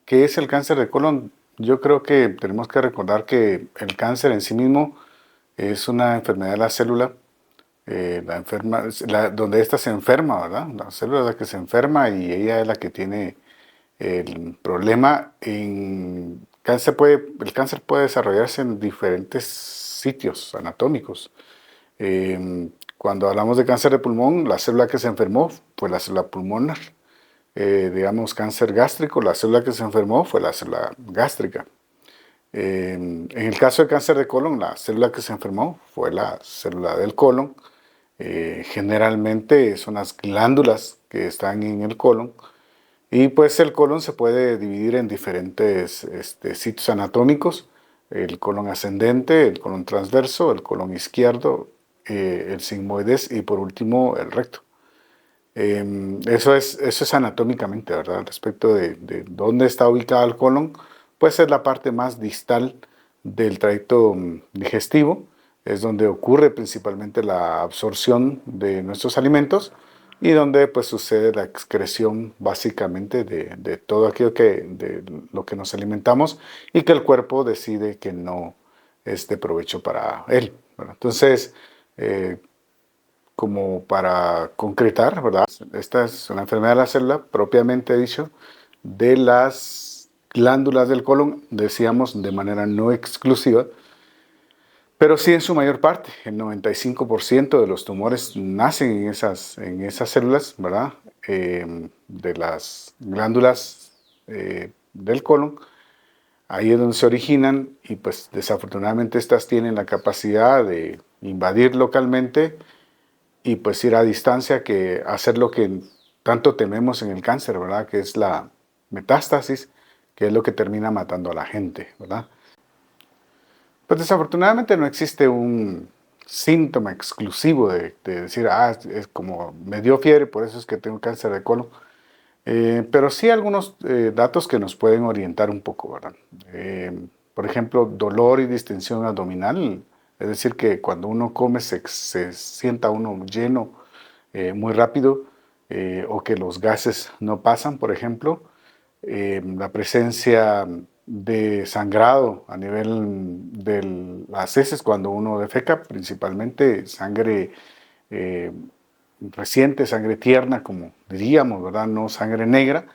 ¿Qué es el cáncer de colon? Yo creo que tenemos que recordar que el cáncer en sí mismo es una enfermedad de la célula, donde ésta se enferma, ¿verdad? La célula es la que se enferma y ella es la que tiene el problema. El cáncer puede desarrollarse en diferentes sitios anatómicos. Cuando hablamos de cáncer de pulmón, la célula que se enfermó fue la célula pulmonar. Digamos, cáncer gástrico, la célula que se enfermó fue la célula gástrica. En el caso de cáncer de colon, la célula que se enfermó fue la célula del colon. Generalmente son las glándulas que están en el colon. Y pues el colon se puede dividir en diferentes sitios anatómicos: el colon ascendente, el colon transverso, el colon izquierdo, el sigmoides y por último el recto. Eso es anatómicamente, ¿verdad? Respecto de dónde está ubicado el colon, pues es la parte más distal del tracto digestivo, es donde ocurre principalmente la absorción de nuestros alimentos y donde pues sucede la excreción básicamente de todo aquello de lo que nos alimentamos y que el cuerpo decide que no es de provecho para él, ¿verdad? Entonces, como para concretar, ¿verdad? Esta es una enfermedad de la célula, propiamente dicho, de las glándulas del colon, decíamos de manera no exclusiva, pero sí en su mayor parte. El 95% de los tumores nacen en esas células, ¿verdad? De las glándulas del colon. Ahí es donde se originan y pues desafortunadamente estas tienen la capacidad de invadir localmente y pues ir a distancia, que hacer lo que tanto tememos en el cáncer, ¿verdad? Que es la metástasis, que es lo que termina matando a la gente, ¿verdad? Pues desafortunadamente no existe un síntoma exclusivo de decir, es como me dio fiebre, por eso es que tengo cáncer de colon. Pero sí algunos datos que nos pueden orientar un poco, ¿verdad? Por ejemplo, dolor y distensión abdominal, es decir, que cuando uno come se sienta uno lleno muy rápido, o que los gases no pasan, por ejemplo. La presencia de sangrado a nivel de las heces cuando uno defeca, principalmente sangre eh, reciente, sangre tierna, como diríamos, ¿verdad? No sangre negra,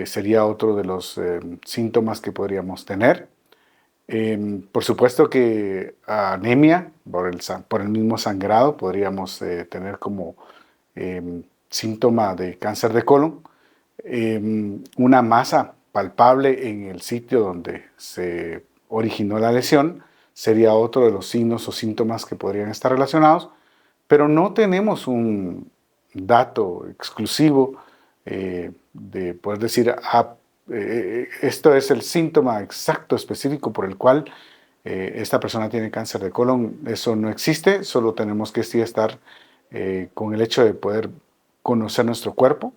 sería otro de los síntomas que podríamos tener. Por supuesto que anemia por el mismo sangrado podríamos tener como síntoma de cáncer de colon. Una masa palpable en el sitio donde se originó la lesión sería otro de los signos o síntomas que podrían estar relacionados, pero no tenemos un dato exclusivo de poder decir, esto es el síntoma exacto, específico por el cual esta persona tiene cáncer de colon. Eso no existe, solo tenemos que sí estar con el hecho de poder conocer nuestro cuerpo,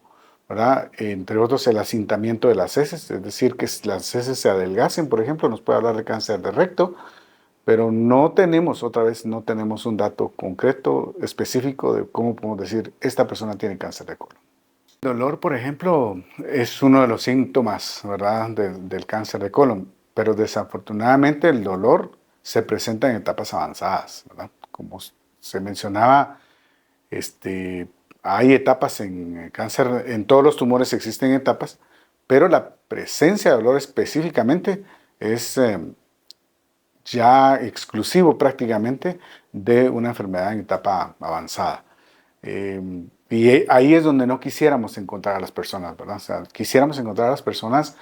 ¿verdad? Entre otros, el asintamiento de las heces, es decir, que las heces se adelgacen, por ejemplo, nos puede hablar de cáncer de recto, pero no tenemos, otra vez, no tenemos un dato concreto, específico de cómo podemos decir, esta persona tiene cáncer de colon. El dolor, por ejemplo, es uno de los síntomas, ¿verdad?, del cáncer de colon, pero desafortunadamente el dolor se presenta en etapas avanzadas, ¿verdad? Como se mencionaba, hay etapas en el cáncer, en todos los tumores existen etapas, pero la presencia de dolor específicamente es ya exclusivo prácticamente de una enfermedad en etapa avanzada. Y ahí es donde no quisiéramos encontrar a las personas, ¿verdad? O sea, quisiéramos encontrar a las personas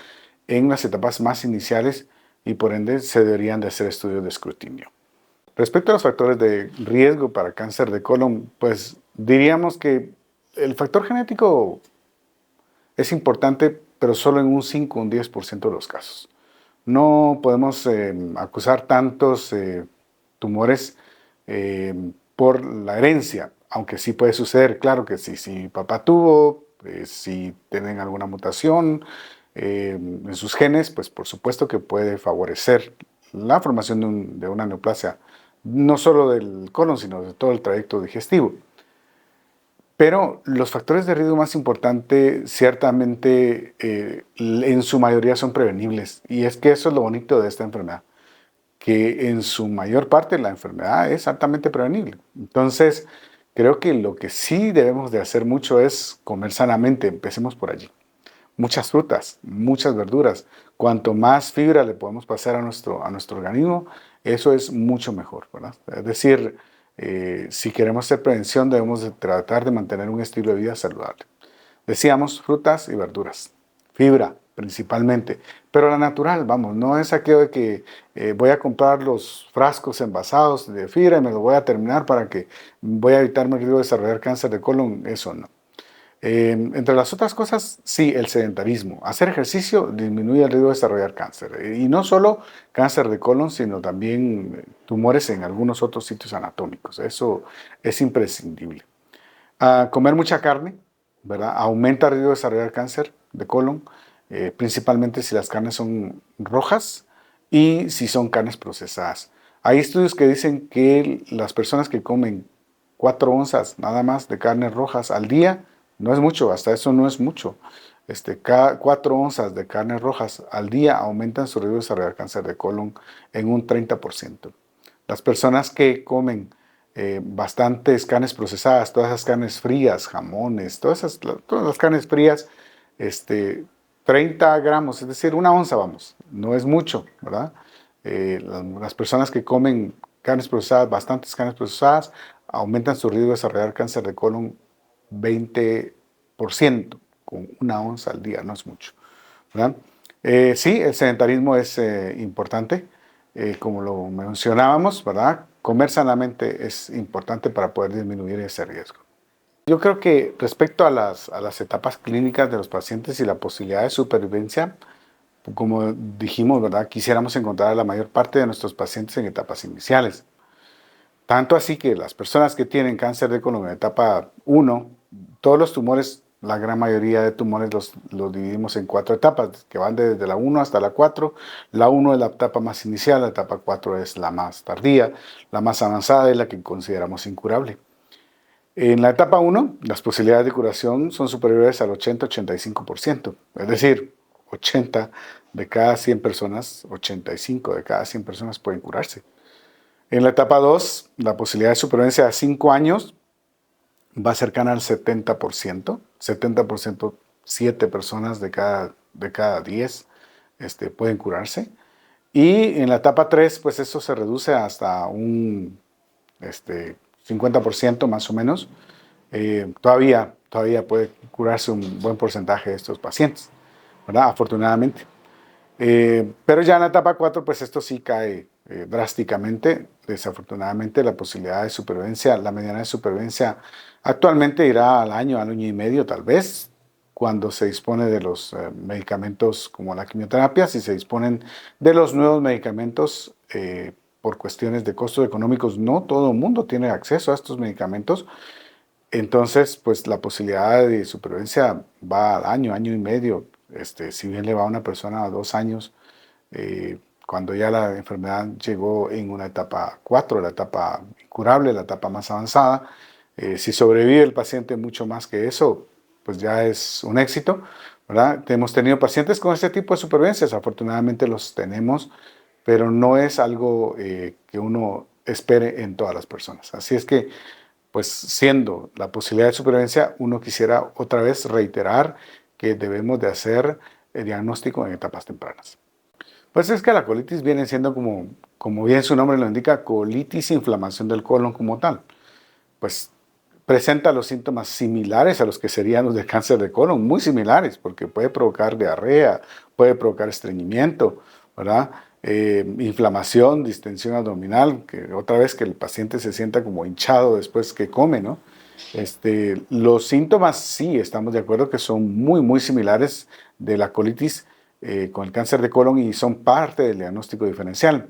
en las etapas más iniciales y por ende se deberían de hacer estudios de escrutinio. Respecto a los factores de riesgo para cáncer de colon, pues diríamos que el factor genético es importante, pero solo en un 5 o un 10% de los casos. No podemos acusar tantos tumores eh, por la herencia, aunque sí puede suceder, claro que sí, si papá tuvo, si tienen alguna mutación en sus genes, pues por supuesto que puede favorecer la formación de una neoplasia, no solo del colon, sino de todo el trayecto digestivo. Pero los factores de riesgo más importantes ciertamente en su mayoría son prevenibles. Y es que eso es lo bonito de esta enfermedad, que en su mayor parte la enfermedad es altamente prevenible. Entonces, creo que lo que sí debemos de hacer mucho es comer sanamente. Empecemos por allí. Muchas frutas, muchas verduras. Cuanto más fibra le podemos pasar a nuestro organismo, eso es mucho mejor, ¿verdad? Es decir, si queremos hacer prevención, debemos de tratar de mantener un estilo de vida saludable. Decíamos frutas y verduras, fibra principalmente, pero la natural, vamos, no es aquello de que voy a comprar los frascos envasados de fibra y me lo voy a terminar para que voy a evitarme el riesgo de desarrollar cáncer de colon, eso no. Entre las otras cosas, sí, el sedentarismo. Hacer ejercicio disminuye el riesgo de desarrollar cáncer. Y no solo cáncer de colon, sino también tumores en algunos otros sitios anatómicos. Eso es imprescindible. Comer mucha carne, ¿verdad? Aumenta el riesgo de desarrollar cáncer de colon, principalmente si las carnes son rojas y si son carnes procesadas. Hay estudios que dicen que las personas que comen 4 onzas nada más de carnes rojas al día, no es mucho, hasta eso no es mucho. Cada 4 onzas de carnes rojas al día aumentan su riesgo de desarrollar cáncer de colon en un 30%. Las personas que comen bastantes carnes procesadas, todas esas carnes frías, jamones, todas las carnes frías, 30 gramos, es decir, 1 onza, vamos, no es mucho, ¿verdad? Las personas que comen carnes procesadas, bastantes carnes procesadas, aumentan su riesgo de desarrollar cáncer de colon 20%, con 1 onza al día, no es mucho, ¿verdad? Sí, el sedentarismo es importante, como lo mencionábamos, ¿verdad? Comer sanamente es importante para poder disminuir ese riesgo. Yo creo que respecto a las etapas clínicas de los pacientes y la posibilidad de supervivencia, como dijimos, ¿verdad? Quisiéramos encontrar a la mayor parte de nuestros pacientes en etapas iniciales. Tanto así que las personas que tienen cáncer de colon en etapa 1, todos los tumores, la gran mayoría de tumores los dividimos en 4 etapas, que van desde la 1 hasta la 4. La 1 es la etapa más inicial, la etapa 4 es la más tardía, la más avanzada es la que consideramos incurable. En la etapa 1, las posibilidades de curación son superiores al 80-85%, es decir, 80 de cada 100 personas, 85 de cada 100 personas pueden curarse. En la etapa 2, la posibilidad de supervivencia a 5 años va cercana al 70%. 70%, 7 personas de cada 10 pueden curarse. Y en la etapa 3, pues eso se reduce hasta un 50% más o menos. Todavía puede curarse un buen porcentaje de estos pacientes, ¿verdad? Afortunadamente. Pero ya en la etapa 4, pues esto sí cae drásticamente. Desafortunadamente, la posibilidad de supervivencia, la mediana de supervivencia, actualmente irá al año y medio, tal vez, cuando se dispone de los medicamentos como la quimioterapia. Si se disponen de los nuevos medicamentos por cuestiones de costos económicos, no todo el mundo tiene acceso a estos medicamentos. Entonces, pues la posibilidad de supervivencia va al año y medio. Si bien le va a una persona a 2 años, cuando ya la enfermedad llegó en una etapa 4, la etapa incurable, la etapa más avanzada, si sobrevive el paciente mucho más que eso, pues ya es un éxito, ¿verdad? Hemos tenido pacientes con este tipo de supervivencias, afortunadamente los tenemos, pero no es algo que uno espere en todas las personas. Así es que, pues siendo la posibilidad de supervivencia, uno quisiera otra vez reiterar que debemos de hacer el diagnóstico en etapas tempranas. Pues es que la colitis viene siendo como bien su nombre lo indica, colitis, inflamación del colon como tal. Pues presenta los síntomas similares a los que serían los de cáncer de colon, muy similares, porque puede provocar diarrea, puede provocar estreñimiento, ¿verdad? Inflamación, distensión abdominal, que otra vez que el paciente se sienta como hinchado después que come, ¿no? Los síntomas sí, estamos de acuerdo que son muy similares de la colitis con el cáncer de colon y son parte del diagnóstico diferencial.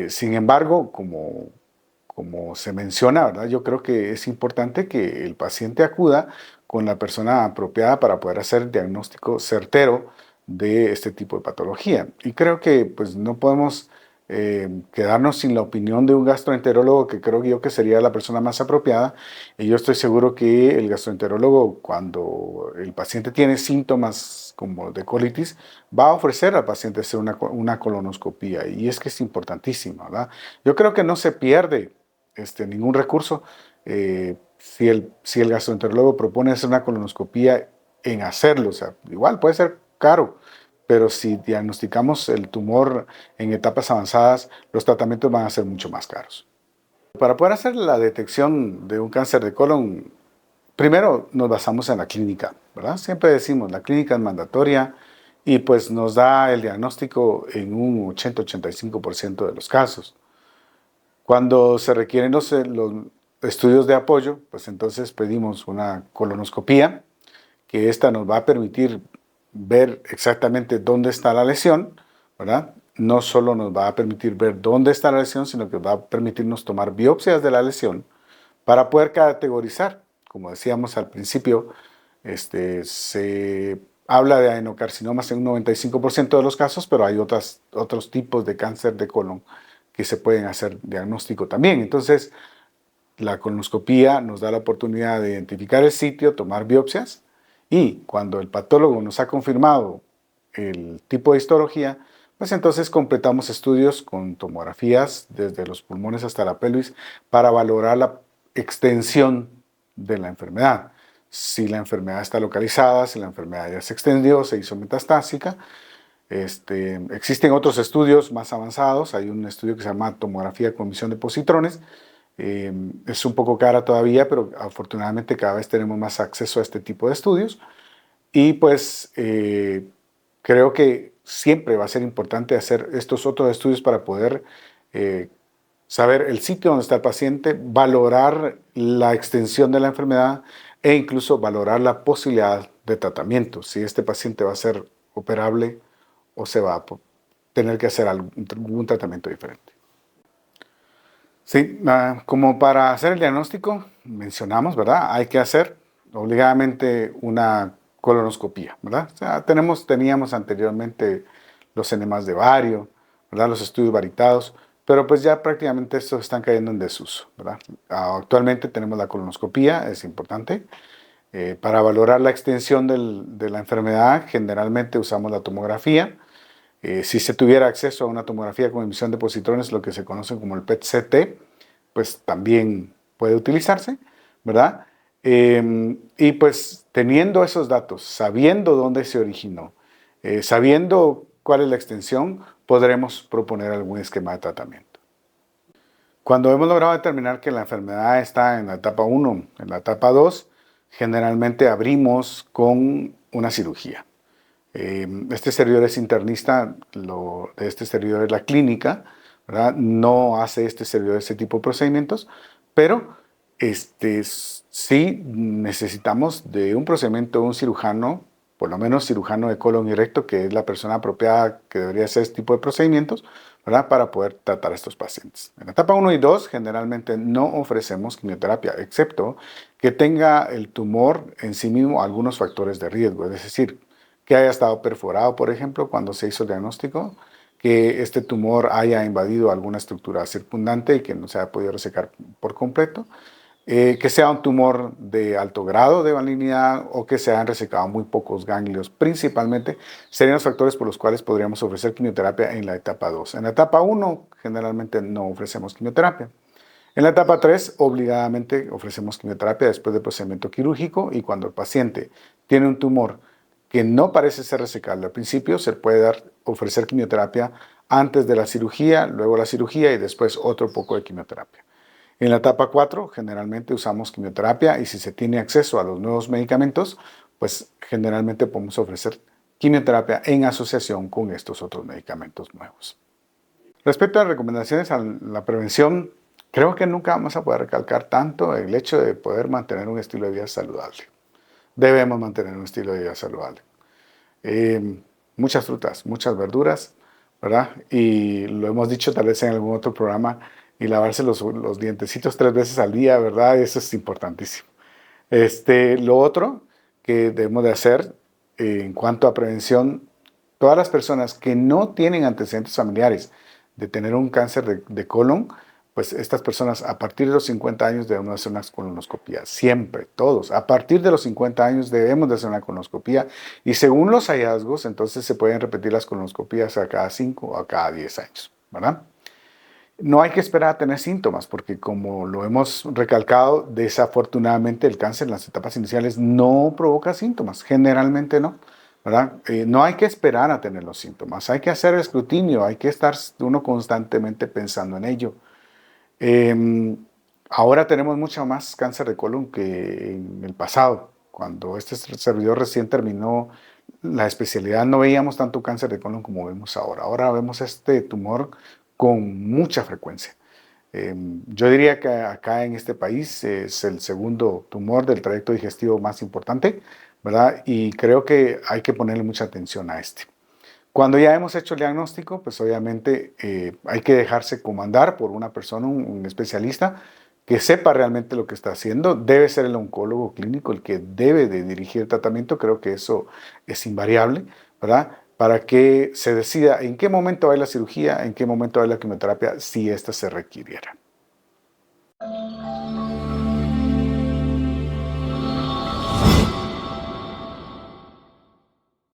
Sin embargo, como se menciona, ¿verdad? Yo creo que es importante que el paciente acuda con la persona apropiada para poder hacer diagnóstico certero de este tipo de patología. Y creo que pues, no podemos quedarnos sin la opinión de un gastroenterólogo, que creo yo que sería la persona más apropiada. Y yo estoy seguro que el gastroenterólogo, cuando el paciente tiene síntomas como de colitis, va a ofrecer al paciente hacer una colonoscopia. Y es que es importantísimo, ¿verdad? Yo creo que no se pierde ningún recurso si el gastroenterólogo propone hacer una colonoscopia en hacerlo. O sea, igual puede ser caro, pero si diagnosticamos el tumor en etapas avanzadas, los tratamientos van a ser mucho más caros. Para poder hacer la detección de un cáncer de colon, primero nos basamos en la clínica, ¿verdad? Siempre decimos, la clínica es mandatoria y pues nos da el diagnóstico en un 80-85% de los casos. Cuando se requieren los estudios de apoyo, pues entonces pedimos una colonoscopía, que esta nos va a permitir ver exactamente dónde está la lesión, ¿verdad? No solo nos va a permitir ver dónde está la lesión, sino que va a permitirnos tomar biopsias de la lesión para poder categorizar. Como decíamos al principio, se habla de adenocarcinomas en un 95% de los casos, pero hay otros tipos de cáncer de colon que se pueden hacer diagnóstico también. Entonces, la colonoscopía nos da la oportunidad de identificar el sitio, tomar biopsias y cuando el patólogo nos ha confirmado el tipo de histología, pues entonces completamos estudios con tomografías desde los pulmones hasta la pelvis para valorar la extensión de la enfermedad. Si la enfermedad está localizada, si la enfermedad ya se extendió, se hizo metastásica. Existen otros estudios más avanzados. Hay un estudio que se llama tomografía con emisión de positrones. Es un poco cara todavía, pero afortunadamente cada vez tenemos más acceso a este tipo de estudios. Y pues creo que siempre va a ser importante hacer estos otros estudios para poder saber el sitio donde está el paciente, valorar la extensión de la enfermedad e incluso valorar la posibilidad de tratamiento, si este paciente va a ser operable o se va a tener que hacer algún tratamiento diferente. Sí, como para hacer el diagnóstico, mencionamos, ¿verdad? Hay que hacer obligadamente una colonoscopía, ¿verdad? O sea, teníamos anteriormente los enemas de bario, ¿verdad? Los estudios varitados, pero pues ya prácticamente estos están cayendo en desuso, ¿verdad? Actualmente tenemos la colonoscopía, es importante. Para valorar la extensión de la enfermedad, generalmente usamos la tomografía. Si se tuviera acceso a una tomografía con emisión de positrones, lo que se conoce como el PET-CT, pues también puede utilizarse, ¿verdad? Y pues teniendo esos datos, sabiendo dónde se originó, sabiendo cuál es la extensión, podremos proponer algún esquema de tratamiento. Cuando hemos logrado determinar que la enfermedad está en la etapa 1, en la etapa 2, generalmente abrimos con una cirugía. Este servidor es internista, de este servidor es la clínica, ¿verdad? No hace este servidor ese tipo de procedimientos, pero sí necesitamos de un procedimiento de un cirujano, por lo menos cirujano de colon y recto, que es la persona apropiada que debería hacer este tipo de procedimientos, ¿verdad? Para poder tratar a estos pacientes. En la etapa 1 y 2 generalmente no ofrecemos quimioterapia, excepto que tenga el tumor en sí mismo algunos factores de riesgo, es decir, que haya estado perforado, por ejemplo, cuando se hizo el diagnóstico, que este tumor haya invadido alguna estructura circundante y que no se haya podido resecar por completo, que sea un tumor de alto grado de malignidad o que se hayan resecado muy pocos ganglios. Principalmente serían los factores por los cuales podríamos ofrecer quimioterapia en la etapa 2. En la etapa 1 generalmente no ofrecemos quimioterapia. En la etapa 3 obligadamente ofrecemos quimioterapia después del procedimiento quirúrgico y cuando el paciente tiene un tumor que no parece ser resecable al principio, se puede ofrecer quimioterapia antes de la cirugía, luego la cirugía y después otro poco de quimioterapia. En la etapa 4 generalmente usamos quimioterapia y si se tiene acceso a los nuevos medicamentos, pues generalmente podemos ofrecer quimioterapia en asociación con estos otros medicamentos nuevos. Respecto a las recomendaciones a la prevención, creo que nunca vamos a poder recalcar tanto el hecho de poder mantener un estilo de vida saludable. Debemos mantener un estilo de vida saludable. Muchas frutas, muchas verduras, ¿verdad? Y lo hemos dicho tal vez en algún otro programa, y lavarse los dientecitos 3 veces al día, ¿verdad? Eso es importantísimo. Lo otro que debemos de hacer en cuanto a prevención, todas las personas que no tienen antecedentes familiares de tener un cáncer de colon, pues estas personas a partir de los 50 años debemos hacer una colonoscopia. Siempre, todos. A partir de los 50 años debemos de hacer una colonoscopia y según los hallazgos, entonces se pueden repetir las colonoscopias a cada 5 o a cada 10 años, ¿verdad? No hay que esperar a tener síntomas, porque como lo hemos recalcado, desafortunadamente el cáncer en las etapas iniciales no provoca síntomas, generalmente no, ¿verdad? No hay que esperar a tener los síntomas, hay que hacer el escrutinio, hay que estar uno constantemente pensando en ello. Ahora tenemos mucho más cáncer de colon que en el pasado. Cuando este servidor recién terminó la especialidad, no veíamos tanto cáncer de colon como vemos ahora. Ahora vemos este tumor con mucha frecuencia. Yo diría que acá en este país es el segundo tumor del trayecto digestivo más importante, ¿verdad? Y creo que hay que ponerle mucha atención a este. Cuando ya hemos hecho el diagnóstico, pues obviamente hay que dejarse comandar por una persona, un especialista que sepa realmente lo que está haciendo. Debe ser el oncólogo clínico el que debe de dirigir el tratamiento. Creo que eso es invariable, ¿verdad? Para que se decida en qué momento va a ir la cirugía, en qué momento va a ir la quimioterapia, si ésta se requiriera.